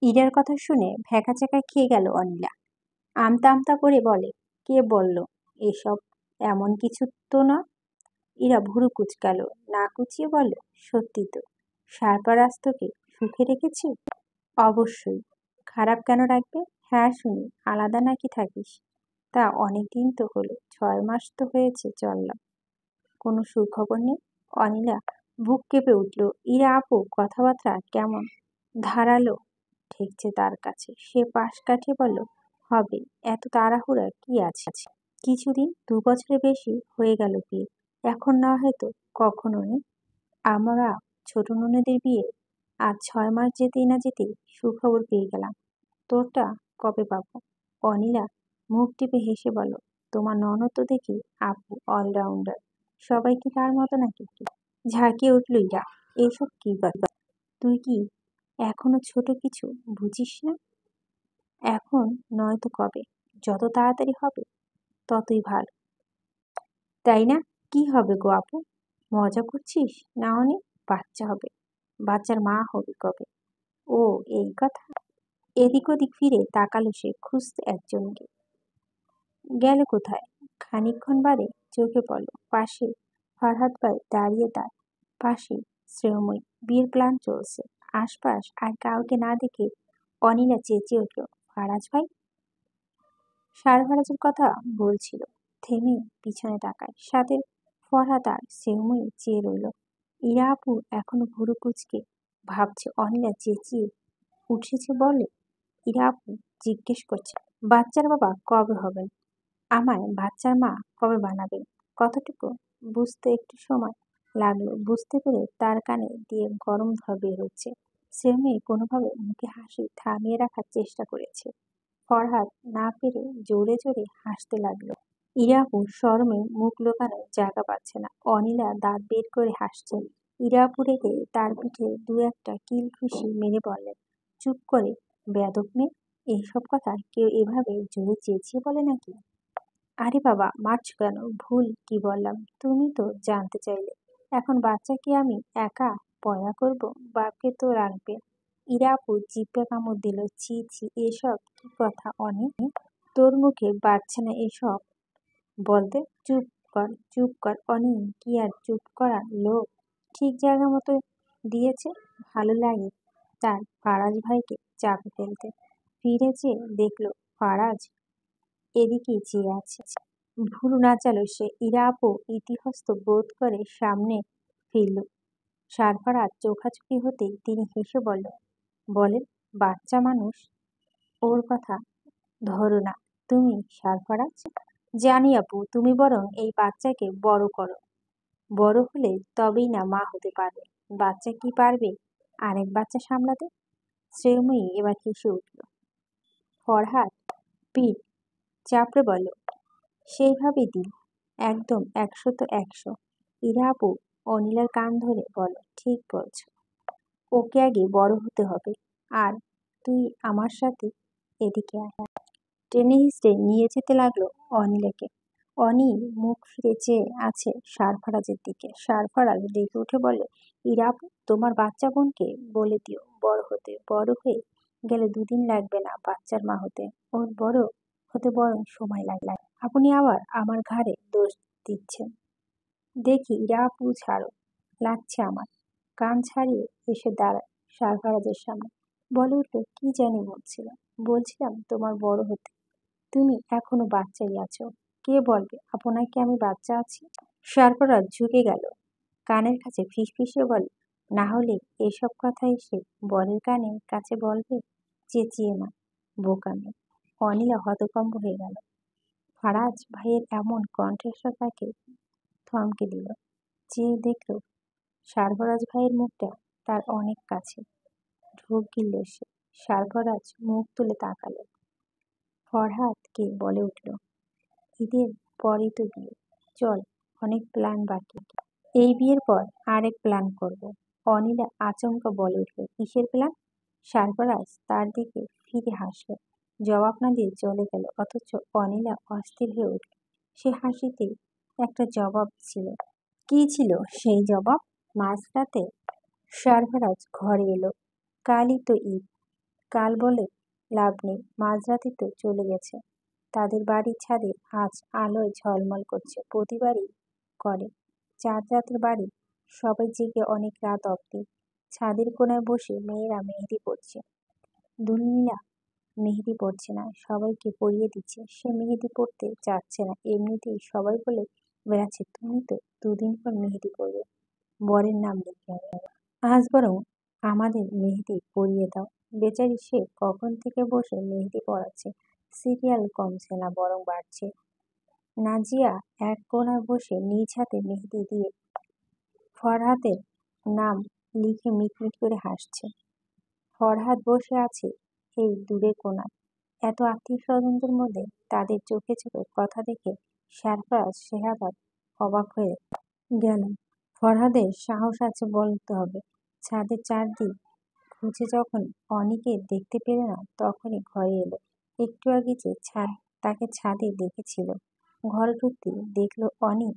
ইরার কথা শুনে ভ্যাকাচ্যাকা খেয়ে গেল অনিলা। আমতা আমতা করে বলে, কে বলল এসব? এমন কিছু তো না। ইরা ভুরু কুঁচকালো, না কুঁচিয়ে বলল, সত্যি তো। সারপারাজ তোকে সুখে রেখেছি? অবশ্যই। খারাপ কেন রাখবে? হ্যাঁ শুনি, আলাদা নাকি থাকিস? তা অনেক দিন তো হলো, 6 মাস তো হয়েছে চললাম। কোনো সুখবর নেই? অনিলা বুক কেঁপে উঠল। ইরা আপু কথাবার্তা কেমন ধারালো ঠেকছে তার কাছে। সে পাশ কাটিয়ে বলল, হবে, এত তাড়াহুড়া কি আছে? কিছুদিন, 2 বছরের বেশি হয়ে গেল বিয়ে, এখন না হয়তো কখনো নেই। আমরা ছোট ননদের বিয়ে আজ 6 মাস যেতেই না যেতেই সুখবর পেয়ে গেলাম। তোরটা কবে পাবো? অনিলা মুখ টিপে হেসে বলল, তোমার ননদ তো দেখি আপু অলরাউন্ডার। সবাই কি তার মতো নাকি? ঝাঁকিয়ে উঠল ইরা, এসব কি কথা? তুই কি এখনো ছোট কিছু বুঝিস না? এখন নয়তো কবে? যত তাড়াতাড়ি হবে ততই ভালো, তাই না? কি হবে গো আপু? মজা করছিস না? অনেক বাচ্চা হবে। বাচ্চার মা হবে কবে? ও, এই কথা। এদিক ওদিক ফিরে তাকালো সে, খুঁজতে একজনকে। গেল কোথায়? খানিকক্ষণ বাদে চোখে পড়ল পাশে ফরহাদ ভাই দাঁড়িয়ে, তার পাশে শ্রেয়ময়ী। বিয়ের প্ল্যান চলছে। আশপাশ আর কাউকে না দেখে অনিলা চেঁচিয়ে উঠল, ফারাজ ভাই! সারফারাজের কথা বলছিল, থেমে পিছনে তাকায়। সাথে ফরহাদ আর শ্রেয়ময়ী চেয়ে রইল। ইরা আপু এখনো ভুরু কুঁচকে ভাবছে অনিলা চেঁচিয়ে উঠেছে বলে। ইরা আপু জিজ্ঞেস করছে, বাচ্চার বাবা কবে হবেন? আমায় বাচ্চার মা কবে বানাবেন? কতটুকু বুঝতে একটু সময় লাগলো। বুঝতে পেরে তার কানে দিয়ে গরম ধোঁয়া বের হচ্ছে। শ্রেয়ময়ী কোনোভাবে মুখে হাসি থামিয়ে রাখার চেষ্টা করেছে। ফরহাদ না পেরে জোরে জোরে হাসতে লাগলো। ইরাপুর শরমে মুখ লুকানোর জায়গা পাচ্ছে না। অনিলা দাঁত বের করে হাসছেন। ইরাপু রেগে তার পিঠে দু একটা কিল ঘুষি মেরে বললেন, চুপ করে, বেয়াদব মেয়ে! এইসব কথা কেউ এভাবে জোরে চেঁচিয়ে বলে নাকি? আরে বাবা, মারছো কেন? ভুল কি বললাম? তুমি তো জানতে চাইলে। এখন বাচ্চা কি আমি একা পয়া করব? বাপকে তো রাখবে। ইরা আপু জিভে কামড় দিল। ছি ছি, এসব কি কথা অনেক? তোর মুখে বাড়ছে না এসব বলতে? চুপ কর, চুপ কর অনি। কি আর চুপ করা লোক? ঠিক জায়গা মতো দিয়েছে। ভালো লাগে তার ফারাজ ভাইকে চাপে ফেলতে। ফিরে চেয়ে দেখলো ফারাজ এদিকেই চেয়ে আছে। ভুরু নাচালো সে। ইরা আপু ইতস্তত বোধ করে সামনে ফিরল। সারফারাজ চোখাচোখি হতেই তিনি হেসে বলল, বলেন, বাচ্চা মানুষ, ওর কথা ধরো না। তুমি সারফারাজ? জানি আপু, তুমি বরং এই বাচ্চাকে বড় করো। বড় হলে তবেই না মা হতে পারবে। বাচ্চা কি পারবে আরেক বাচ্চা সামলাতে? শ্রেয়ময়ী এবার হেসে উঠল। ফরহাদ পিঠ চাপড়ে বলল, সেইভাবেই দিন, একদম 100-তে 100। ইরা আপু অনিলার কান ধরে বলো, ঠিক বলছ, ওকে আগে বড় হতে হবে। আর তুই আমার সাথে এদিকে আয়। টেনে হিঁচড়ে নিয়ে যেতে লাগলো অনিলাকে। অনি মুখ ফিরে চেয়ে আছে সারফারাজের দিকে। সারফারাজ ডেকে উঠে বলে, ইরা আপু, তোমার বাচ্চা বোনকে বলে দিও বড় হতে। বড় হয়ে গেলে 2 দিন লাগবে না বাচ্চার মা হতে। ওর বড় হতে বরং সময় লাগে। আপনি আবার আমার ঘাড়ে দোষ দিচ্ছেন। দেখি ইরা আপু, ছাড়ো, লাগছে আমার। কান ছাড়িয়ে এসে দাঁড়ায় সারফারাজের সামনে। বলে উঠল, কি জানি বলছিলাম? বলছিলাম তোমার বড় হতে। তুমি এখনো বাচ্চাই আছো। কে বলবে আপনাকে আমি বাচ্চা আছি? সারফারাজ ঝুঁকে গেল, কানের কাছে ফিসফিসিয়ে বলে, না হলে এসব কথা এসে বরের কানের কাছে বলবে? চেঁচিয়ে না, বোকা মেয়ে। অনিলা হতভম্ব হয়ে গেল। ফারাজ ভাইয়ের এমন কণ্ঠস্বর তাকে থমকে দিল। চেয়ে দেখল সারফরাজ ভাইয়ের মুখটা তার অনেক কাছে। ঢোক গিলল সে। সারফরাজ মুখ তুলে তাকালো। ফরহাদকে বলে উঠল, ঈদের পরই তো বিয়ে, চল, অনেক প্ল্যান বাকি। এই বিয়ের পর আরেক প্ল্যান করব। অনিলা আচমকা বলে উঠল, কিসের প্ল্যান? সারফরাজ তার দিকে ফিরে হাসল। জবাব না দিয়ে চলে গেল। অথচ অনিলা অস্থির হয়ে উঠল। সে হাসিতে একটা জবাব ছিল। কি ছিল সেই জবাব? মাঝরাতে সারফরাজ ঘরে এলো। কালই তো ঈদ। কাল বলে লাভ নেই, মাঝরাতে তো চলে গেছে। তাদের বাড়ির ছাদে আজ আলোয় ঝলমল করছে, প্রতিবারই করে। চাঁদ রাতের বাড়ি, সবাই জেগে অনেক রাত অবধি। ছাদের কোণায় বসে মেয়েরা মেহেদি পড়ছে। দুলমিলা মেহেদি পড়ছে না, সবাইকে পরিয়ে দিচ্ছে। সে মেহেদি পড়তে চাচ্ছে না, এমনিতেই সবাই বলে বেড়াচ্ছে, তুমি তো দুদিন পর মেহেদি পড়বে, বরের নাম লিখে হবে। আজ বরং আমাদের মেহেদি পরিয়ে দাও। বেচারি সে কখন থেকে বসে মেহেদি পড়াচ্ছে, সিরিয়াল কমছে না বরং বাড়ছে। নাজিয়া এক কোণায় বসে নিজ হাতে মেহেদি দিয়ে ফরহাদের নাম লিখে মিটমিট করে হাসছে। ফরহাদ বসে আছে এই দূরে কোণায়। এত আত্মীয় স্বজনদের মধ্যে তাদের চোখে চোখে কথা দেখে সারফরাজ শেহাবাদ অবাক হয়ে গেল। ফরহাদের সাহস আছে বলতে হবে। ছাদের চারদিক খুঁজে যখন অনিকে দেখতে পেল না, তখনই ঘরে এলো। একটু আগে যে তাকে ছাদে দেখেছিল, ঘরে ঢুকতে দেখলো অনি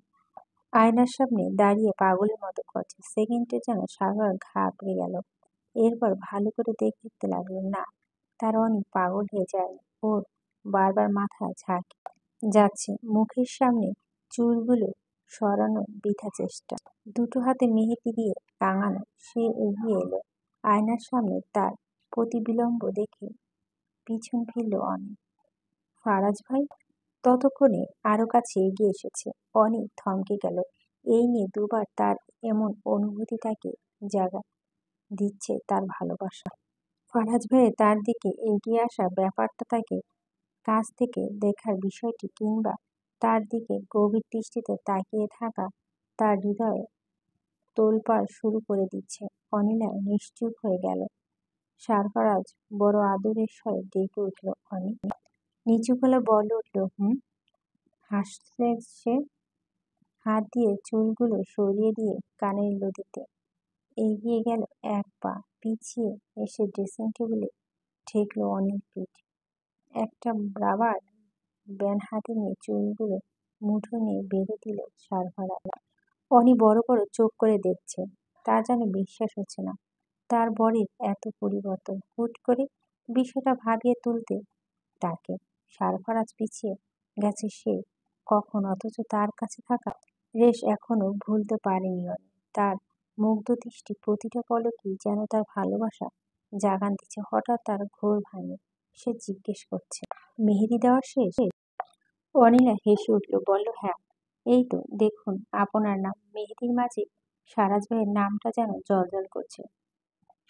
আয়নার সামনে দাঁড়িয়ে পাগলের মতো করছে। সেকেন্ডে যেন সাগর ঘাবড়ে গেল। এরপর ভালো করে দেখতে লাগলো, না, তার অনি পাগল হয়ে যায়। ওর বারবার মাথা ঝাঁকে যাচ্ছে, মুখের সামনে চুলগুলো সরানো বৃথা চেষ্টা। দুটো হাতে মেহেদি দিয়ে টাঙানো। সে এগিয়ে এলো আয়নার সামনে, তার প্রতিবিলম্ব দেখে পিছন ফিরল অনি। ফারাজ ভাই ততক্ষণে আরো কাছে এগিয়ে এসেছে। অনি থমকে গেল। এই নিয়ে দুবার তার এমন অনুভূতি তাকে জাগা দিচ্ছে তার ভালোবাসা। ফারাজ ভাইয়ের তার দিকে এগিয়ে আসা ব্যাপারটা, তাকে কাছ থেকে দেখার বিষয়টি, কিংবা তার দিকে গভীর দৃষ্টিতে তাকিয়ে থাকা তার হৃদয়ে তোলপাড় শুরু করে দিচ্ছে। অনিলা নিশ্চুপ হয়ে গেল। সারফারাজ বড় আদরের স্বরে ডেকে উঠল, অনি। নিচু গলা বলে উঠল, হুম। হাসছে সে, হাত দিয়ে চুলগুলো সরিয়ে দিয়ে কানের লতিতে এগিয়ে গেল এক পা, পিছিয়ে এসে ড্রেসিং টেবিলে ঠেকলো অনির পিঠ। একটা রাবার ব্যান্ড হাতে নিয়ে চুলগুলো মুঠো নিয়ে বেঁধে দিল সারফারাজ। অনি বড় বড় চোখ করে দেখছে, তার যেন বিশ্বাস হচ্ছে না তার বরের এত পরিবর্তন। হুট করে বিষয়টা ভাবিয়ে তুলতে তাকে সারফারাজ পিছিয়ে গেছে সে কখন, অথচ তার কাছে থাকা রেশ এখনো ভুলতে পারেনি অনি। তার মুগ্ধ দৃষ্টি প্রতিটা পলকেই যেন তার ভালোবাসা জাগান দিচ্ছে। হঠাৎ তার ঘোর ভাঙে, সে জিজ্ঞেস করছে, মেহেদি দেওয়া শেষ? অনিলা হেসে উঠল, বলল, হ্যাঁ, এই তো দেখুন আপনার নাম। মেহেদির মাঝে সারাজ ভাইয়ের নামটা যেন জ্বলজ্বল করছে।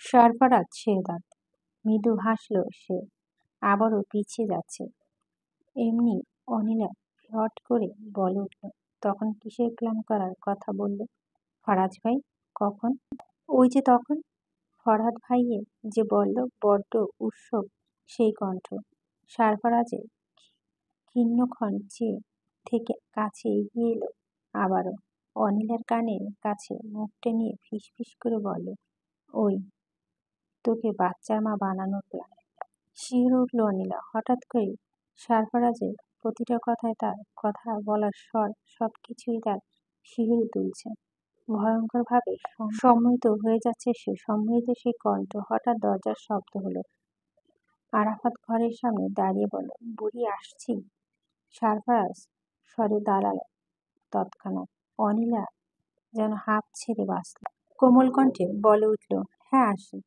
সারফারাজ শেহদাদ মৃদু হাসল সে, আবারও পিছিয়ে যাচ্ছে। এমনি অনিলা ফট করে বলে উঠল, তখন কিসের প্ল্যান করার কথা বলল ফারাজ ভাই? কখন? ওই যে তখন ফরহাদ ভাইয়ে যে বলল, বড্ড উৎসব সেই কণ্ঠ। সারফারাজের ক্ষীণক্ষণ চেয়ে থেকে কাছে এগিয়ে এলো আবারও। অনিলার কানের কাছে মুখটা নিয়ে ফিসফিস করে বলল, ওই তোকে বাচ্চার মা বানানোর প্ল্যান। শিহরে উঠল অনিলা। হঠাৎ করে সারফারাজের প্রতিটা কথায়, তার কথা বলার স্বর, সবকিছুই তার শিহরে তুলছে। ভয়ঙ্করভাবে সম্মোহিত হয়ে যাচ্ছে সে। সম্মোহিত সেই কণ্ঠ। হঠাৎ দরজার শব্দ হলো। আরাফাত ঘরের সামনে দাঁড়িয়ে বলল, বুড়ি আসছি। সারফারাজ স্বরে দাঁড়ালো তৎক্ষণাৎ। অনিলা যেন হাঁপ ছেড়ে বাঁচল। কোমল কণ্ঠে বলে উঠল, হ্যাঁ আসি।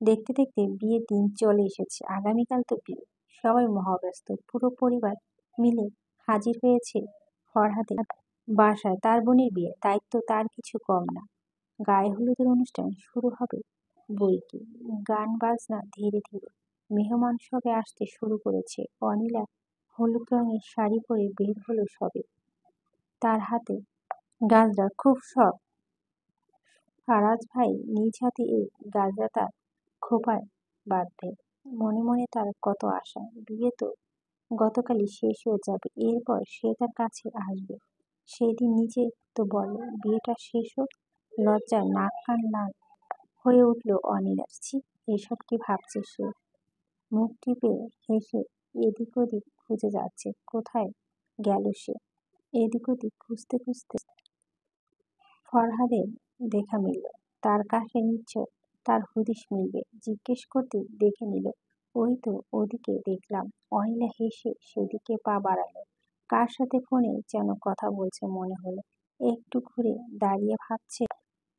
দেখতে দেখতে বিয়ের দিন চলে এসেছে। আগামীকাল তো বিয়ে। সবাই মহাব্যস্ত। পুরো পরিবার মিলে হাজির হয়েছে ফরহাদের বাসায়। তার বোনের বিয়ে, দায়িত্ব তার কিছু কম না। গায়ে হলুদের অনুষ্ঠান শুরু হবে বৈকি, গান বাজনা ধীরে ধীরে। মেহমান সবে আসতে শুরু করেছে। অনিলা হলুদ রঙের শাড়ি পরে বের হলো সবে, তার হাতে গাজরা, খুব শখ। ফারাজ ভাই নিজ হাতে এই গাজরা তার খোঁপায় বাঁধবে। মনে মনে তার কত আশা। বিয়ে তো গতকালই শেষ হয়ে যাবে, এরপর সে তার কাছে আসবে। সেদিন নিজে তো বলে বিয়েটা শেষ হোক। লজ্জায় নাক কান লাল হয়ে উঠল অনিলার। ছি, এসব কি ভাবছে সে? মুখ টিপে হেসে এদিক ওদিক খুঁজে যাচ্ছে। কোথায় গেল সে? এদিক ওদিক খুঁজতে খুঁজতে ফরহাদের দেখা মিলল। তার কাছে নিশ্চয় তার হুদিস মিলবে জিজ্ঞেস করতে দেখে নিল। ওই তো ওদিকে দেখলাম। অনিলা হেসে সেদিকে পা বাড়ালো। কার সাথে ফোনে যেন কথা বলছে মনে হলো। একটু ঘুরে দাঁড়িয়ে ভাবছে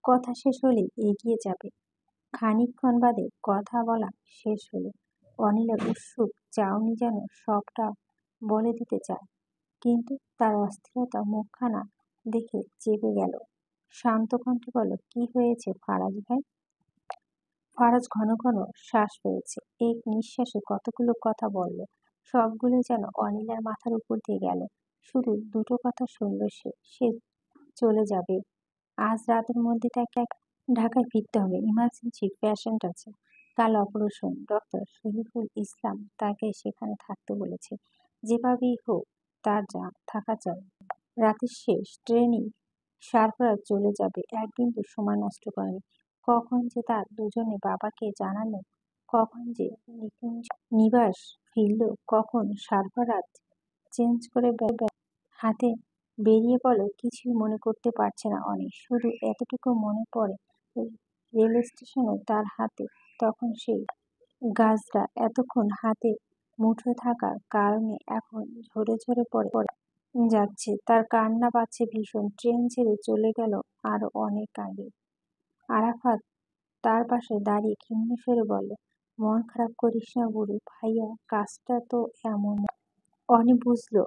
কথা শেষ হলে এগিয়ে যাবে। খানিকক্ষণ বাদে কথা বলা শেষ হলো। অনিলার উৎসুক চাউনি যেন সবটা বলে দিতে চায়, কিন্তু তার অস্থিরতা মুখখানা দেখে চেপে গেল। শান্ত কণ্ঠে বলল, কি হয়েছে ফারাজ ভাই? ফারাজ ঘন ঘন শ্বাস ফেলেছে। এক নিঃশ্বাসে কতগুলো কথা বলল। সবগুলো যেন অনিলার মাথার উপর দিয়ে গেল। শুধু দুটো কথা শুনল সে। সে চলে যাবে। আজ রাতের মধ্যে তাকে ঢাকায় ফিরতে হবে। ইমার্জেন্সি পেশেন্ট আছে। কাল অপারেশন। ডক্টর শহীদুল ইসলাম তাকে সেখানে থাকতে বলেছে। যেভাবেই হোক তার থাকা চাই। রাতের শেষ ট্রেনই সারফরাজ চলে যাবে। একবিন্দু সময় নষ্ট করেনি। কখন যে তার দুজনে বাবাকে জানালো, কখন যে নিকুঞ্জ নিবাস ফিরল, কখন সারফরাজ চেঞ্জ করে হাতে বেরিয়ে বলো, কিছুই মনে করতে পারছে না অনেক। শুধু এতটুকু মনে পড়ে রেল স্টেশনে তার হাতে তখন সেই গাছটা এতক্ষণ হাতে মুঠোয় থাকার কারণে এখন ঝরে ঝরে পড়ে যাচ্ছে। তার কান্না পাচ্ছে ভীষণ। ট্রেন ছেড়ে চলে গেল আরো অনেক আগে। আরাফাত তার পাশে দাঁড়িয়ে ক্ষীণ স্বরে বলল, মন খারাপ করিস না বুড়ি ভাইয়া, কাজটা তো এমন। অনি বুঝলো,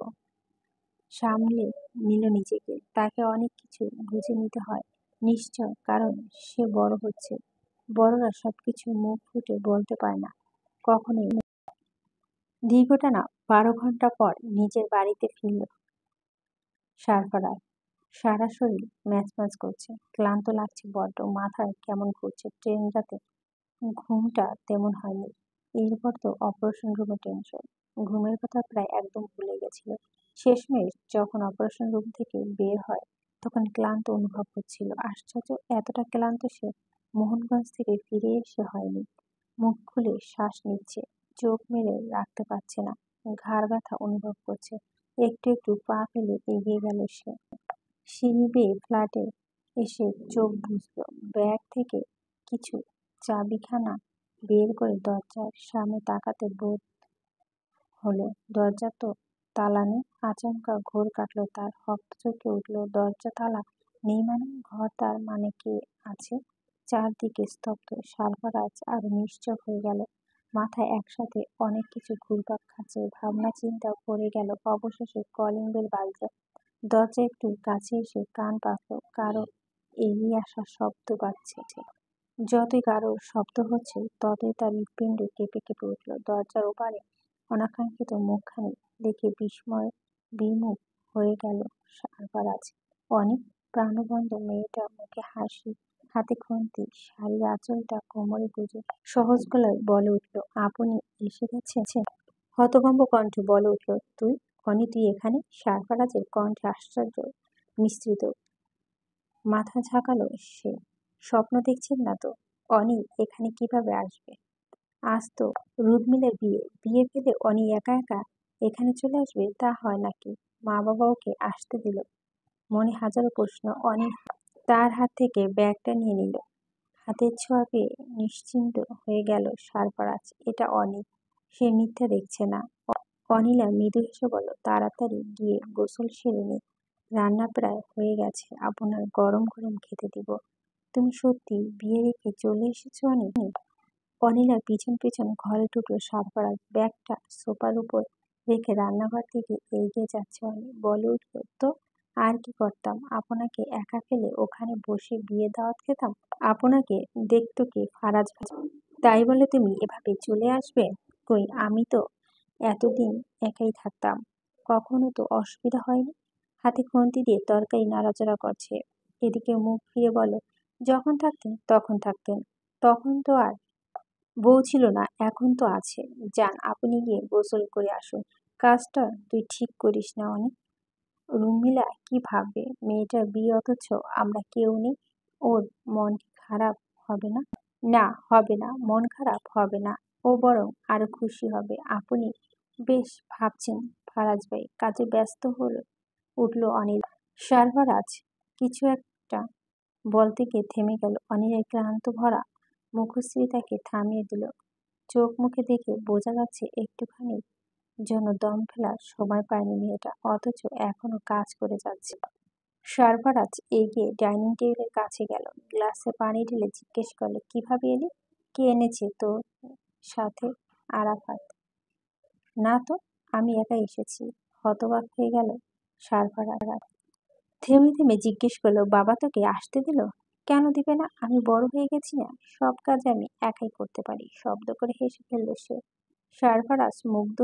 সামলে নিল নিজেকে। তাকে অনেক কিছু বুঝে নিতে হয় নিশ্চয়, কারণ সে বড় হচ্ছে। বড়রা সবকিছু মুখ ফুটে বলতে পারে না কখনোই। দীর্ঘটানা 12 ঘন্টা পর নিজের বাড়িতে ফিরল সারফারাজ। সারা শরীর ম্যাজম্যাজ করছে, ক্লান্ত লাগছে বড্ড, মাথায় কেমন ঘুরছে। ট্রেন রাতে ঘুমটা তেমন হয়নি। এরপর তো অপারেশন রুমে টেনশন। ঘুমের কথা প্রায় একদম ভুলে গেছিল। শেষমেশ যখন অপারেশন রুম থেকে বের হয় তখন ক্লান্ত অনুভব হচ্ছিল। আশ্চর্য, এতটা ক্লান্ত সে মোহনগঞ্জ থেকে ফিরে এসে হয়নি। মুখ খুলে শ্বাস নিচ্ছে, চোখ মেলে রাখতে পারছে না। ঘাড় ব্যথা অনুভব করছে। একটু একটু পা ফেলে এগিয়ে গেল সে। সিঁড়ি বেয়ে ফ্ল্যাটে এসে চোখ বুজল। ব্যাগ থেকে কিছু চাবিখানা বের করে দরজার সামনে তাকাতে বোধ হলো দরজা তো তালা নেই। আচমকা ঘোর কাটলো তার, রক্ত চমকে উঠল। দরজা তালা নেই মানে? ঘর তার মানে কে আছে? চারদিকে স্তব্ধ। সারফারাজ আরো নিশ্চুপ হয়ে গেল। মাথায় একসাথে অনেক কিছু ঘুরপাক খাচ্ছে। ভাবনা চিন্তা পড়ে গেল। অবশেষে কলিং বেল বাজল। দরজা একটু কাছে এসে কান পাতল। কারো এগিয়ে আসার শব্দ পাচ্ছে। যতই গাঢ় শব্দ হচ্ছে ততই তার হৃৎপিণ্ড কেঁপে কেঁপে উঠল। দরজার ওপারে অনাকাঙ্ক্ষিত মুখখানি দেখে বিস্ময় বিমুখ হয়ে গেল সারফারাজ। অনেক প্রাণবন্ত মেয়েটা, মুখে হাসি, হাতে খুন্তি, শাড়ির আঁচলটা কোমরে গুজে সহজ গলায় বলে উঠল, আপনি এসে গেছেন? হতভম্ব কণ্ঠে বলে উঠল, তুই? অনি, তুই এখানে? সারফারাজের কণ্ঠে আশ্চর্য মিশ্রিত। মাথা ঝাঁকালো সে। স্বপ্ন দেখছেন না তো? অনি এখানে কিভাবে আসবে? আজ তো রুদমিলের বিয়ে। বিয়ে ফেলে অনি একা একা এখানে চলে আসবে? তা হয় নাকি? মা বাবা ওকে আসতে দিল? মনে হাজারো প্রশ্ন। অনি তার হাত থেকে ব্যাগটা নিয়ে নিল। হাতের ছোঁয়া পেয়ে নিশ্চিন্ত হয়ে গেল সারফারাজ। এটা অনি, সে মিথ্যা দেখছে না। অনিলা মৃদু হেসে বলল, তাড়াতাড়ি গিয়ে গোসল সেরে নে, রান্না প্রায় হয়ে গেছে, আপনার গরম গরম খেতে দিব। তুমি সত্যি বিয়ে রেখে চলে এসেছো অনি? অনিলার পিছন পিছন ঘরে ঢুকলো সারফারাজ। ব্যাগটা সোফার উপর রেখে রান্নাঘর থেকে এগিয়ে যাচ্ছে অনি। বলে উঠল, তো আর কি করতাম? আপনাকে একা ফেলে ওখানে বসে বিয়ে দাওয়াত খেতাম? আপনাকে দেখতো কে? ফারাজ ভাই। তাই বলে তুমি এভাবে চলে আসবে? কই, আমি তো এতদিন একাই থাকতাম, কখনো তো অসুবিধা হয়নি। হাতে খুন্তি দিয়ে তরকারি নাড়াচাড়া করছে। এদিকে মুখ ফিরে বলো, যখন থাকতেন তখন থাকতেন। তখন তো আর বউ ছিল না, এখন তো আছে। যান, আপনি গিয়ে গোসল করে আসুন। কাজটা তুই ঠিক করিস না অনেক। রুমিলা কি ভাববে? মেয়েটার বিয়ে, অথচ আমরা কেউ নেই। ওর মন কি খারাপ হবে না? না, হবে না, মন খারাপ হবে না। ও বরং আরো খুশি হবে। আপনি বেশ ভাবছেন ফারাজ ভাই। কাজে ব্যস্ত হলো উঠল অনিল। সারফারাজ কিছু একটা বলতে গিয়ে থেমে গেল। অনিলের ক্লান্ত ভরা মুখশ্রী তাকে থামিয়ে দিল। চোখ মুখে দেখে বোঝা যাচ্ছে একটুখানি জন্য দম ফেলার সময় পায়নি মেয়েটা, অথচ এখনো কাজ করে যাচ্ছে। সারফারাজ এগিয়ে ডাইনিং টেবিলের কাছে গেল, গ্লাসে পানি ঢেলে জিজ্ঞেস করলো, কিভাবে এলি? কে এনেছে তোর সাথে? আরাফাত। না তো, আমি একাই এসেছি। হতবাক হয়ে গেল সারফারাজ। থেমে থেমে জিজ্ঞেস করলো, বাবা তোকে আসতে দিল? কেন দিবে না? আমি বড় হয়ে গেছি না? সব কাজ আমি একাই করতে পারি। শব্দ করে হেসে ফেলল সে। সারফারাজ মুগ্ধ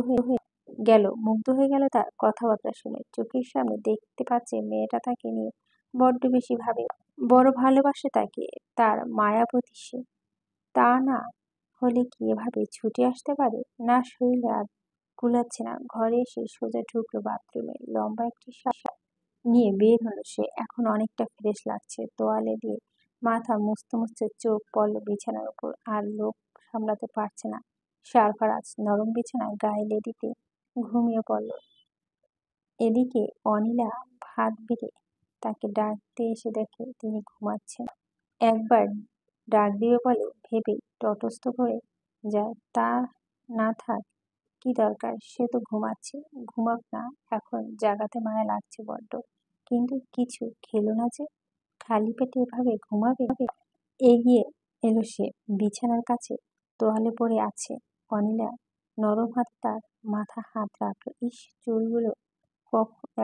হয়ে গেল তার কথাবার্তা শুনে। চোখের সামনে দেখতে পাচ্ছে মেয়েটা তাকে নিয়ে বড্ড বেশি ভাবে, বড় ভালোবাসে তাকে, তার মায়াবতী সে। তা না হলে কি এভাবে ছুটে আসতে পারে? না, শরীরে আর কুলাচ্ছে না। ঘরে এসে সোজা ঢুকলো বাথরুমে, লম্বা একটি শ্বাস নিয়ে বের হলো সে। এখন অনেকটা ফ্রেশ লাগছে। তোয়ালে দিয়ে মাথা মুছতে মুছতে চোখ পড়ল বিছানার উপর। আর লোভ সামলাতে পারছে না সারফারাজ। নরম বিছানায় গায়ে লেদিতে ঘুমিয়ে পড়ল। এদিকে অনিলা ভাত বেড়ে তাকে ডাকতে এসে দেখে তিনি ঘুমাচ্ছেন। একবার ডাক দিবে বলে ভেবে তটস্থ হয়ে যায়। তা না, থাক, কি দরকার, সে তো ঘুমাচ্ছে, ঘুমাক না। এখন জাগাতে মায়া লাগছে বড্ড। কিন্তু কিছু খেলো না যে, খালি পেটে এভাবে ঘুমাবে? এগিয়ে এলো সে। বিছানার কাছে তোয়ালে পড়ে আছে অনিলা। নরম হাতে তার মাথা হাত রাখলো। ইস, চুলগুলো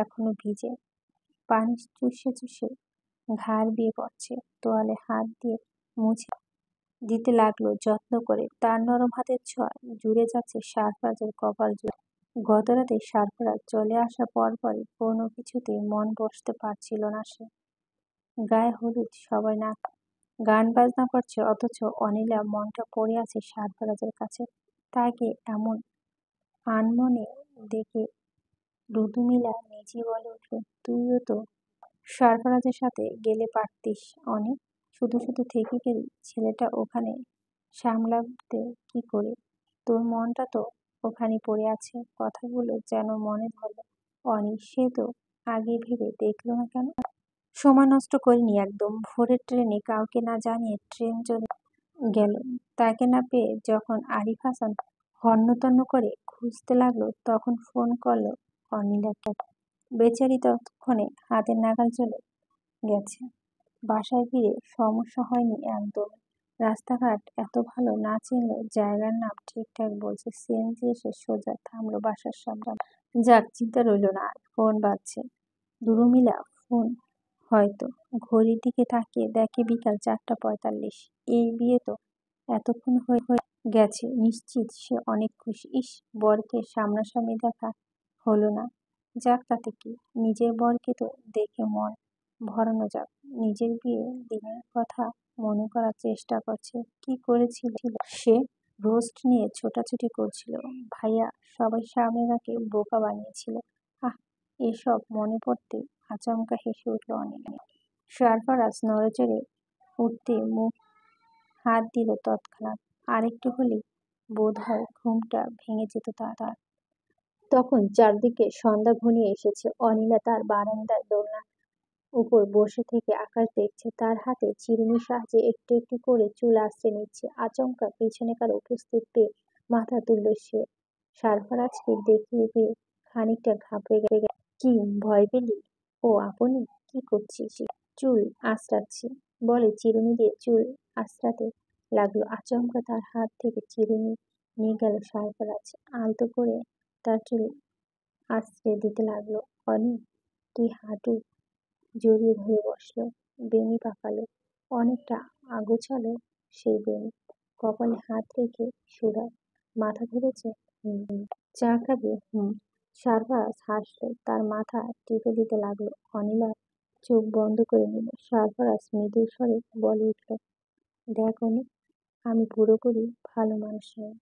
এখনো ভিজে। পানি চুষে চুষে ঘাড় বেয়ে পড়ছে। তোয়ালে হাত দিয়ে মুছে দিতে লাগলো যত্ন করে। তার নরম হাতের ছোঁয়া জুড়ে যাচ্ছে সারফারাজের কপাল জুড়ে। গতরাতে সারফারাজ চলে আসার পরপরই কোনো কিছুতেই মন বসতে পারছিল না সে। গায়ে হলুদ, সবাই নাচ গান বাজনা করছে, অথচ অনিলা মনটা পড়ে আছে সারফারাজের কাছে। তাকে এমন আনমনে দেখে রুদুমিলা নিজেই বলে উঠল, তুইও তো সারফারাজের সাথে গেলে পারতিস অনেক। শুধু শুধু থেকে গেলি। ছেলেটা ওখানে সামলাতে কি করে? তোর মনটা তো ওখানে পড়ে আছে। কথাগুলো যেন মনে ধরল অনি। সে তো আগে ভেবে দেখলো না কেন? সময় নষ্ট করিনি একদম। ভোরের ট্রেনে কাউকে না জানিয়ে ট্রেন চলে গেল। তাকে না পেয়ে যখন আরিফ হাসান হন্যতন্য করে খুঁজতে লাগলো, তখন ফোন করলো অনিলাকে। বেচারি ততক্ষণে হাতের নাগাল চলে গেছে। বাসায় ফিরে সমস্যা হয়নি একদম। রাস্তাঘাট এত ভালো না চিনলেও জায়গার নাম ঠিকঠাক বলছে। সিএনজি এসে সোজা থামলো বাসার সামনে। যাক, চিন্তা রইল না আর। ফোন বাজছে। দুরুমিলা ফোন হয়তো। ঘড়ির দিকে তাকিয়ে দেখে বিকাল 4:45। এই বিয়ে তো এতক্ষণ হয়ে গেছে। নিশ্চিত সে অনেক খুশি। ইস, বরকে সামনাসামনি দেখা হলো না। যাক, তাতে কি, নিজের বরকে তো দেখে মন ভরানো যাক। নিজের বিয়ে দিনের কথা মনে করার চেষ্টা করছে। কি করেছিল সে? রোস্ট নিয়ে ছোটাছুটি করছিল। ভাইয়া সবাই সামনে তাকে বোকা বানিয়েছিল। আহ, এসব মনে পড়তে আচমকা হেসে উঠল অনিল। সারফারাজ নড়েচড়ে উঠতে মুখ হাত দিল তৎক্ষণাৎ। আরেকটু হলেই বোধ হয় ঘুমটা ভেঙে যেত তার। তখন চারদিকে সন্ধ্যা ঘনিয়ে এসেছে। অনিলা তার বারান্দার দোলনার উপর বসে থেকে আকাশ দেখছে। তার হাতে চিরুনির সাহায্যে একটু একটু করে চুল আঁচড়ে নিচ্ছে। আচমকা পিছনে কারো উপস্থিত পেয়ে মাথা তুলল সে। সারফারাজকে দেখে পেয়ে খানিকটা ঘাবড়ে গেল। কি, ভয় পেলি? ও আপনি, কি করছিস? চুল আঁচড়াচ্ছি, বলে চিরুনি দিয়ে চুল আঁচড়াতে লাগলো। আচমকা তার হাত থেকে চিরুনি নিয়ে গেল সারফারাজ। আলতো করে তার চুল আঁচড়ে দিতে লাগলো। অনি, তুই হাঁটু জড়িয়ে ধরে বসলো। বেণী পাকালো, অনেকটা আগোছালো সেই বেণী। কপালে হাত রেখে সুরায়, মাথা ধরেছে? হুম। চা খাবে? হুম। সারফারাজ হাসলো, তার মাথা টিপে দিতে লাগলো। অনিলা চোখ বন্ধ করে নিল। সারফারাজ মৃদু স্বরে বলে উঠল, দেখ অনি, আমি পুরোপুরি ভালো মানুষ নই,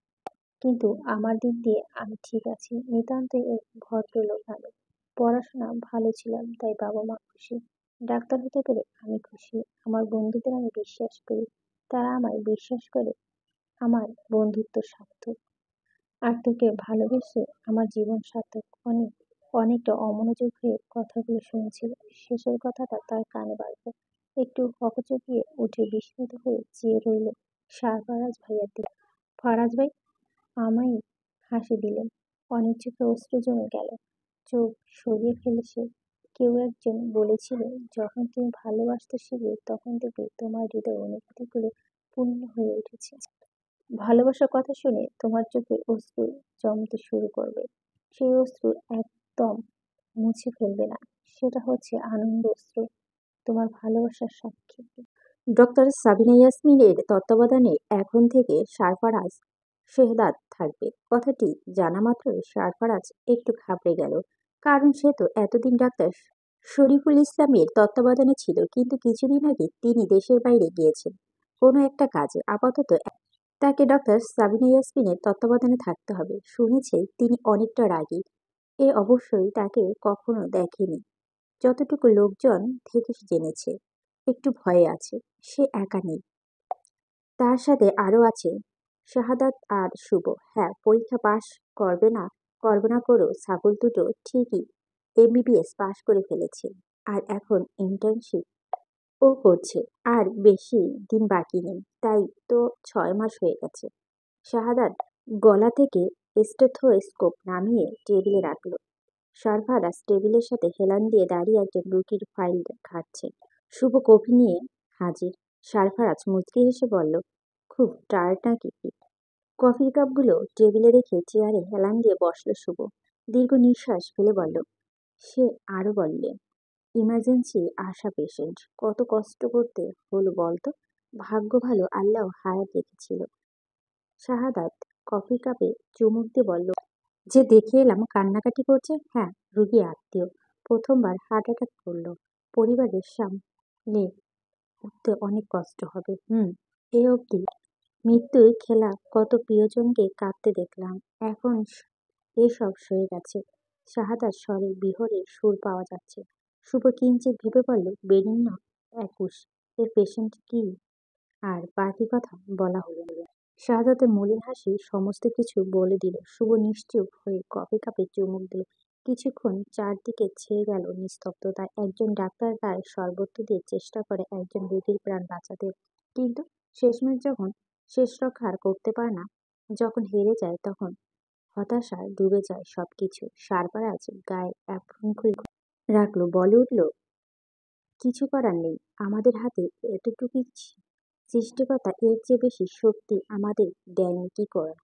কিন্তু আমার দিক দিয়ে আমি ঠিক আছি। নিতান্তই এক ভদ্রলোক আমি। পড়াশোনা ভালো ছিলাম, তাই বাবা মা খুশি। ডাক্তার হতে পেরে আমি খুশি। আমার বন্ধুদের আমি বিশ্বাস করি, তারা আমায় বিশ্বাস করে। আমার বন্ধুত্ব সার্থক। আর তোকে ভালোবেসে আমার জীবন সার্থক। অনেক অনেকটা অমনোযোগ হয়ে কথাগুলো শুনছিল। শেষের কথাটা তার কানে বাজল। একটু হকচকিয়ে উঠে বিস্মিত হয়ে চেয়ে রইল সারফারাজ ভাইয়ার দিকে। ফারাজ ভাই আমায় হাসি দিলেন। অনেক চোখে অশ্রু জমে গেল। চোখ সরিয়ে ফেলে সে। কেউ একজন বলেছিল, যখন তুমি ভালোবাসতে শিখবে তখন দেখবে তোমার হৃদয় অনুভূতিগুলো পূর্ণ হয়ে উঠেছে। ভালোবাসার কথা শুনে তোমার চোখে অশ্রু জমতে শুরু করবে। সেই অশ্রু একদম মুছে ফেলবে না। সেটা হচ্ছে আনন্দ অশ্রু, তোমার ভালোবাসার সাক্ষী। ডক্টর সাবিনা ইয়াসমিনের তত্ত্বাবধানে এখন থেকে সারফারাজ শেহদাদ থাকবে। কথাটি জানা মাত্রই সারফারাজ একটু ঘাবড়ে গেল। কারণ সে তো এতদিন ডাক্তার শরীফুল ইসলামের তত্ত্বাবধানে ছিল, কিন্তু কিছুদিন আগে তিনি দেশের বাইরে গিয়েছেন কোনো একটা কাজে। আপাতত তাকে ডক্টর সাবিনা ইয়াসমিনের তত্ত্বাবধানে থাকতে হবে। শুনেছে তিনি অনেকটা রাগী। এ অবশ্যই তাকে কখনো দেখেনি। যতটুকু লোকজন থেকে জেনেছে, একটু ভয়ে আছে। সে একা নেই, তার সাথে আরো আছে শাহাদাত আর শুভ। হ্যাঁ, পরীক্ষা পাশ করবে না করবে না করেও ছাগল দুটো ঠিকই এমবিবিএস পাশ করে ফেলেছে। আর এখন ইন্টার্নশিপ ও করছে। আর বেশি দিন বাকি নেই, তাই তো 6 মাস হয়ে গেছে। শাহাদাত গলা থেকে স্টেথোস্কোপ নামিয়ে টেবিলে রাখলো। সারফারাজ টেবিলের সাথে হেলান দিয়ে দাঁড়িয়ে একজন রুগীর ফাইল ঘাঁটছে। শুভ কফি নিয়ে হাজির। সারফারাজ মুচকি হেসে বলল, খুব টায়ার্ড নাকি? কফির কাপগুলো টেবিলে রেখে চেয়ারে হেলান দিয়ে বসল শুভ। দীর্ঘ নিঃশ্বাস ফেলে বলল, সে আরো বললে, ইমার্জেন্সি আসা পেশেন্ট, কত কষ্ট করতে হলো বলতো। ভাগ্য ভালো, আল্লাহ হায়াত রেখেছিল। শাহাদাত কফি কাপে চুমুক দিয়ে বলল, যে দেখে এলাম কান্নাকাটি করছে, হ্যাঁ রুগী আত্মীয়, প্রথমবার হার্ট অ্যাটাক করলো, পরিবারের সামনে উঠতে অনেক কষ্ট হবে। এ অবধি মৃত্যুর খেলা কত প্রিয়জনকে কাঁদতে দেখলাম, এখন এসব সয়ে গেছে। শাহাদাত স্বরে বিহরে সুর পাওয়া যাচ্ছে। শুভ কিঞ্চিত ভেবে বলল, বেনিন্য 21 এর পেশেন্ট কি? আর বাকি কথা বলা হলো না। শাহাদাতের মলিন হাসি সমস্ত কিছু বলে দিল। শুভ নিশ্চুপ হয়ে কফি কাপে চুমুক দিল। কিছুক্ষণ চারদিকে ছেয়ে গেল নিস্তব্ধতা। একজন ডাক্তার তার সর্বত্র দিয়ে চেষ্টা করে একজন রোগীর প্রাণ বাঁচাতে, কিন্তু শেষমেশ যখন শেষ রক্ষা আর করতে পারে না, যখন হেরে যায়, তখন হতাশায় ডুবে যায় সবকিছু। সারফারাজ গায়ে অ্যাপ্রন খুলে রাখলো, বলে উঠল, কিছু করার নেই, আমাদের হাতে এতটুকুই সৃষ্টিকর্তা এর চেয়ে বেশি শক্তি আমাদের দেননি কি করে।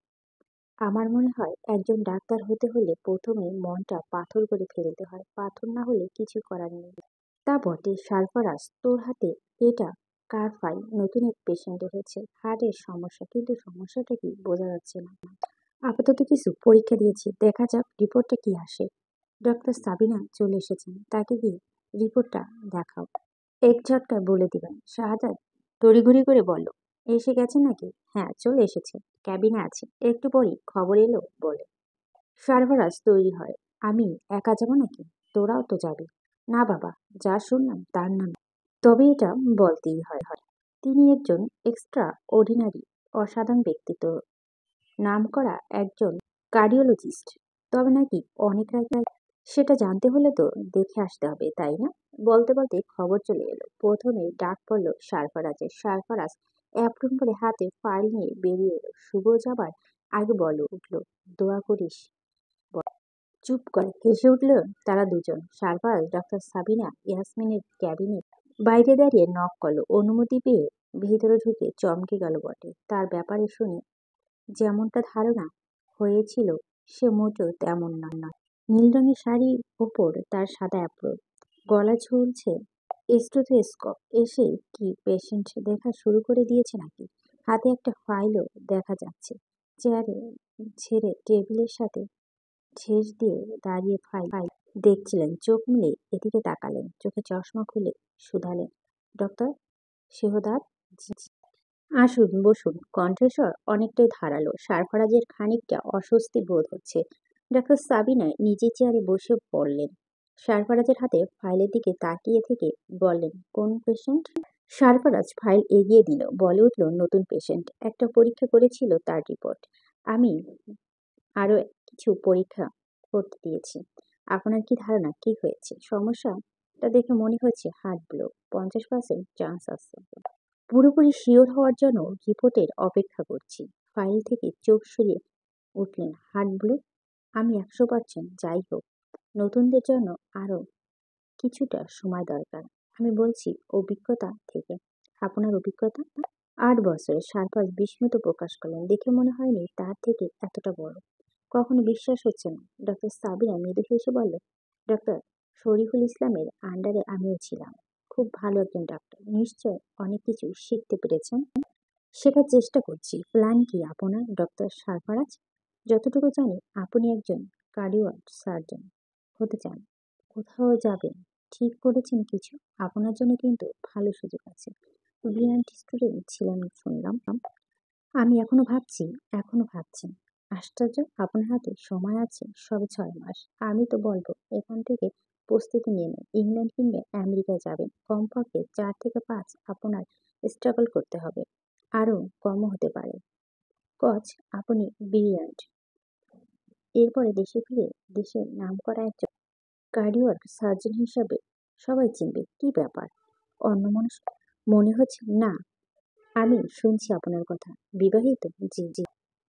আমার মনে হয় একজন ডাক্তার হতে হলে প্রথমে মনটা পাথর করে ফেলতে হয়, পাথর না হলে কিছু করার নেই। তা বটে। সারফারাজ, তোর হাতে এটা কার ফাইল? নতুন এক পেশেন্ট এসেছে, হার্টের সমস্যা, কিন্তু সমস্যাটা কি বোঝা যাচ্ছে না। আপাতত কিছু পরীক্ষা দিয়েছি, দেখা যাক রিপোর্টটা কি আসে। ডক্টর সাবিনা চলে এসেছেন, তাকে গিয়ে রিপোর্টটা দেখাও, এক ঝটকায় বলে দিবেন। শাহাদাত তড়িঘড়ি করে বলল, এসে গেছে নাকি? হ্যাঁ চলে এসেছে, ক্যাবিনে আছে, একটু পরই খবর এলো বলে। সারফারাজ তৈরি হয়, আমি একা যাব নাকি? তোরাও তো যাবি। না বাবা, যা শুনলাম তার নামে, তবে এটা বলতেই হয়। তিনি একজন এক্সট্রা অর্ডিনারি অসাধারণ ব্যক্তিত্ব, নামকরা একজন কার্ডিওলজিস্ট। তবে নাকি অনেক রাগে, সেটা জানতে হলে তো দেখে আসতে হবে, তাই না? বলতে বলতে খবর চলে এলো। প্রথমে ডাক পড়ল সারফারাজের। সারফারাজ অ্যাপ্রন করে হাতে ফাইল নিয়ে বেরিয়ে এলো। শুভ যাবার আগে বলে উঠল, দোয়া করিস। চুপ করে হেসে উঠল তারা দুজন। সারফারাজ ডক্টর সাবিনা ইয়াসমিনের ক্যাবিনে বাইরে দাঁড়িয়ে নক করলো। অনুমতি পেয়ে ভেতরে ঢুকে চমকে গেল বটে। তার ব্যাপারে শুনে যেমনটা ধারণা হয়েছিল সে মোটেও তেমন নয়। নীল রঙের শাড়ির ওপর তার সাদা অ্যাপ্রন, গলা ঝুলছে স্টেথোস্কোপ। এসে কি পেশেন্ট দেখা শুরু করে দিয়েছে নাকি? হাতে একটা ফাইলও দেখা যাচ্ছে। চেয়ারে ছেড়ে টেবিলের সাথে ঠেস দিয়ে দাঁড়িয়ে ফাইল দেখছিলেন। চোখ মেলে এদিকে তাকালেন, চোখে চশমা খুলে শুধালেন, ডক্টর শেহদাদ? জি। আসুন বসুন। কণ্ঠস্বর অনেকটাই ধারালো। সারফারাজের খানিকটা অস্বস্তি বোধ হচ্ছে। ডাক্তার সাবিনা নিজে চেয়ারে বসে পড়লেন। সারফারাজের হাতে ফাইলের দিকে তাকিয়ে থেকে বললেন, কোন পেশেন্ট? সারফারাজ ফাইল এগিয়ে দিল, বলে উঠল, নতুন পেশেন্ট, একটা পরীক্ষা করেছিল তার রিপোর্ট আমি আরো কিছু পরীক্ষা করতে দিয়েছি। আপনার কি ধারণা কি হয়েছে? সমস্যাটা দেখে মনে হচ্ছে হার্ট ব্লক, 50% চান্স আছে। পুরোপুরি শিওর হওয়ার জন্য রিপোর্টের অপেক্ষা করছি। ফাইল থেকে চোখ সরিয়ে উঠলেন হার্টব্লো। আমি 100%। যাই হোক, নতুনদের জন্য আরো কিছুটা সময় দরকার। আমি বলছি অভিজ্ঞতা থেকে। আপনার অভিজ্ঞতা? 8 বছরের। সার্পাস বিস্মিত প্রকাশ করলেন। দেখে মনে হয়নি তার থেকে এতটা বড়। কখনো বিশ্বাস হচ্ছে না। ডক্টর সাবিনা মৃদু হেসে বলল, ডক্টর শরীফুল ইসলামের আন্ডারে আমিও ছিলাম। খুব ভালো একজন ডাক্তার। নিশ্চয় অনেক কিছু শিখতে পেরেছেন। শেখার চেষ্টা করছি। প্ল্যান কি আপনার, ডক্টর সারফারাজ? যতটুকু জানি আপনি একজন কার্ডিয়াক সার্জন হতে চান। কোথাও যাবেন ঠিক করেছেন কিছু? আপনার জন্য কিন্তু ভালো সুযোগ আছে। ব্রিলিয়ান্ট স্টুডেন্ট ছিলেন শুনলাম। আমি এখনো ভাবছি। আশ্চর্য, আপনার হাতে সময় আছে সবে 6 মাস। আমি তো বলবো এখান থেকে প্রস্তুতি নিয়ে নেন। ইংল্যান্ড কিংবা আমেরিকায় যাবেন, কমপক্ষে 4 থেকে 5 আপনার স্ট্রাগল করতে হবে। আরো কমও হতে পারে। কচ, আপনি ব্রিলিয়ান্ট। এরপরে দেশে ফিরে দেশের নামকরা একজন কার্ডিয়াক সার্জন হিসাবে সবাই চিনবে। কি ব্যাপার, অন্যমনস্ক মনে হচ্ছে? না, আমি শুনছি আপনার কথা। বিবাহিত? জি জি।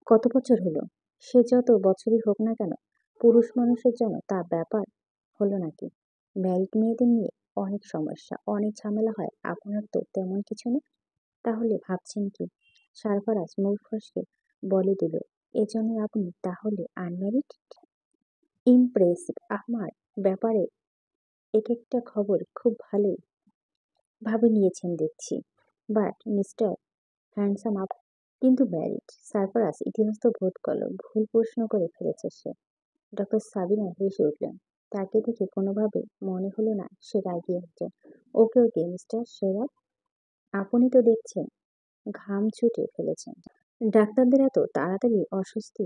কত বছর হলো? সে যত বছরই হোক না কেন, পুরুষ মানুষের জন্য তা ব্যাপার হলো নাকি? ম্যারিড মেয়েদের নিয়ে অনেক সমস্যা, অনেক ঝামেলা হয়। আপনার তো তেমন কিছু নেই। তাহলে ভাবছেন কি? সারফারাজ মুখ ফসকে বলে দিল, এজন্য আপনি তাহলে আনম্যারিড? ইমপ্রেসিভ। আমার ব্যাপারে এক একটা খবর খুব ভালোই ভাবে নিয়েছেন দেখছি। বাট মিস্টার হ্যান্ডসাম আপ কিন্তু ম্যারিড। সারফারাজ ইতস্তত বোধ করল। ভুল প্রশ্ন করে ফেলেছে সে। ডক্টর সাবিনা হেসে উঠলেন। তাকে দেখে কোনোভাবে মনে হলো না সে রাগী একজন। ওকে ওকে মিস্টার সেরাত, আপনি তো দেখছেন ঘাম ছুটে ফেলেছেন। ডাক্তারদের এত তাড়াতাড়ি অস্বস্তি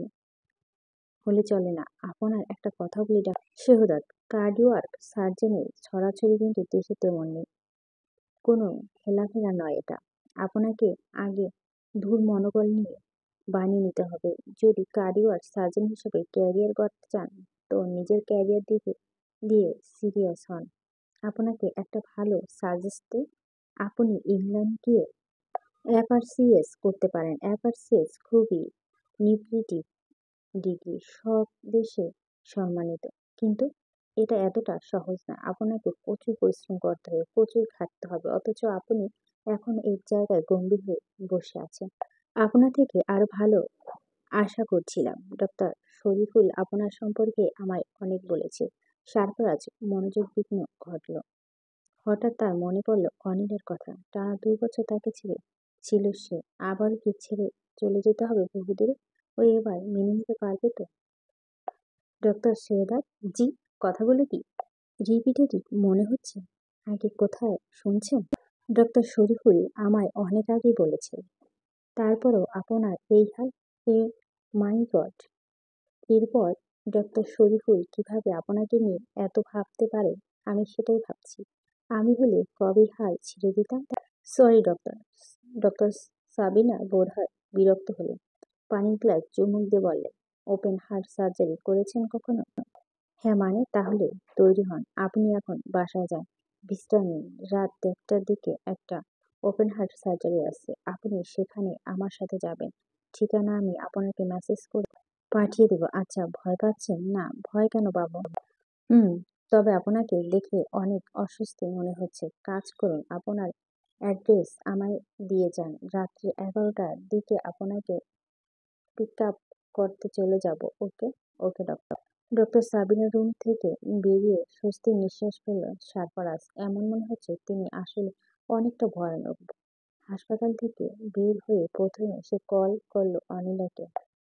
হলে চলে না। আপনার একটা কথা বলি শেহদাদ, কার্ডিওয়ার্ক সার্জনের ছড়াছড়ি কিন্তু দেশে তেমন নেই। কোনো হেলাফেলা নয় এটা। আপনাকে আগে দূর মনোবল নিয়ে বানিয়ে নিতে হবে। যদি কার্ডিওয়ার্ক সার্জন হিসেবে ক্যারিয়ার গড়তে চান, তো নিজের ক্যারিয়ার দিয়ে সিরিয়াস হন। আপনাকে একটা ভালো সাজেস্ট দিই। আপনি ইংল্যান্ড গিয়ে এফআরসিএস করতে পারেন। এফআরসিএস খুবই নিউট্রিটিভ ডিগ্রি, সব দেশে সম্মানিত। কিন্তু এটা এতটা সহজ না। আপনাকে প্রচুর পরিশ্রম করতে হবে, প্রচুর খাটতে হবে। অথচ আপনি এখন এক জায়গায় গম্ভীর হয়ে বসে আছেন। আপনার থেকে আরো ভালো আশা করছিলাম। ডক্টর শরীফুল আপনার সম্পর্কে আমায় অনেক বলেছে। সারফারাজ মনোযোগ বিঘ্ন ঘটল। হঠাৎ তার মনে পড়ল অনিলের কথা। টানা 2 বছর তাকে ছেড়ে ছিল সে। আবার কি ছেড়ে চলে যেতে হবে বহুদূরে? ও এবার মেনে নিতে পারবে তো? ডক্টর শেহদাদ, জি। কথাগুলো কি রিপিটেটিভ মনে হচ্ছে? আগে কোথায় শুনছেন? ডক্টর শরীফুল আমায় অনেক আগেই বলেছে। তারপরও আপনার এই হাল? এ মাই গড! এরপর ডক্টর শরীফুল কিভাবে আপনাকে নিয়ে এত ভাবতে পারে, আমি সেটাই ভাবছি। আমি হলে কবেই হাল ছেড়ে দিতাম। Sorry doctor. ডক্টর সাবিনা বোধহয় বিরক্ত হলেন। পানির গ্লাস চুমুক দিয়ে বললেন, ওপেন হার্ট সার্জারি করেছেন কখনো? হ্যাঁ মানে? তাহলে তৈরি হন। আপনি এখন বাসায় যান, বিশ্রাম নিন। রাত 1টার দিকে একটা ওপেন হার্ট সার্জারি আছে। আপনি সেখানে আমার সাথে যাবেন। ঠিকানা আমি আপনাকে মেসেজ করে পাঠিয়ে দেব। আচ্ছা, ভয় পাচ্ছেন? না, ভয় কেন পাবো? হুম। তবে আপনাকে দেখে অনেক অস্বস্তি মনে হচ্ছে। কাজ করুন, আপনার অ্যাড্রেস আমায় দিয়ে যান। রাত্রি 11টার দিকে আপনাকে পিক আপ করতে চলে যাব। ওকে? ওকে ডক্টর। ডক্টর সাবিনার রুম থেকে বেরিয়ে স্বস্তির নিঃশ্বাস ফেলল সারফারাজ। এমন মনে হচ্ছে তিনি আসলে অনেকটা ভয়ানক। হাসপাতাল থেকে বের হয়ে প্রথমে সে কল করলো অনিলাকে।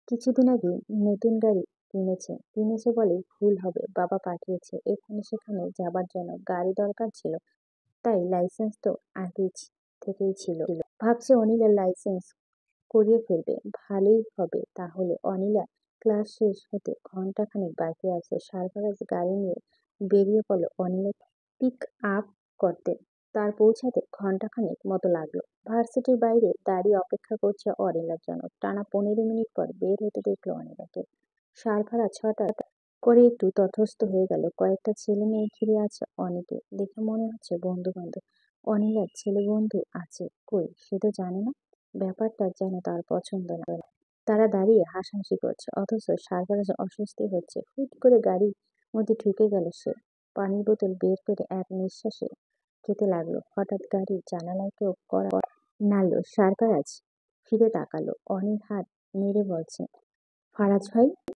কিছুদিন আগে নতুন গাড়ি কিনেছে বলেই ভুল হবে। বাবা পাঠিয়েছে এখানে সেখানে যাবার জন্য। গাড়ি দরকার ছিল, তাই লাইসেন্স তো আগেই থেকেই ছিল। ভাবছে অনিলার লাইসেন্স করিয়ে ফেলবে। ভালোই হবে তাহলে। অনিলা ক্লাস শেষ হতে ঘন্টাখানেক বাকি আছে। সারফারাজ গাড়ি নিয়ে বেরিয়ে পড়ল অনিলাকে পিক আপ করতে। তার পৌঁছাতে ঘন্টাখানেক মতো লাগলো। ভার্সিটির বাইরে দাঁড়িয়ে অপেক্ষা করছে অনিলার জন্য। টানা 15 মিনিট পর বের হতে দেখলো অনিলাকে। সারফারাজ হঠাৎ করে একটু তটস্থ হয়ে গেল। কয়েকটা ছেলে মেয়ে ঘিরে আছে অনেকে। দেখে মনে হচ্ছে বন্ধু বান্ধব। অনিলার ছেলে বন্ধু আছে, কই সে তো জানে না। ব্যাপারটা যেন তার পছন্দ না। তারা দাঁড়িয়ে হাসাহাসি করছে, অথচ সারফারাজ অস্বস্তি হচ্ছে। হুট করে গাড়ির মধ্যে ঢুকে গেল সে। পানির বোতল বের করে এক নিঃশ্বাসে খেতে লাগলো। হঠাৎ গাড়ির জানালায় কেউ কড়া নাড়ল। সারফারাজ ফিরে তাকালো। অনিল হাত নেড়ে বলছে, ফারাজ ভাই।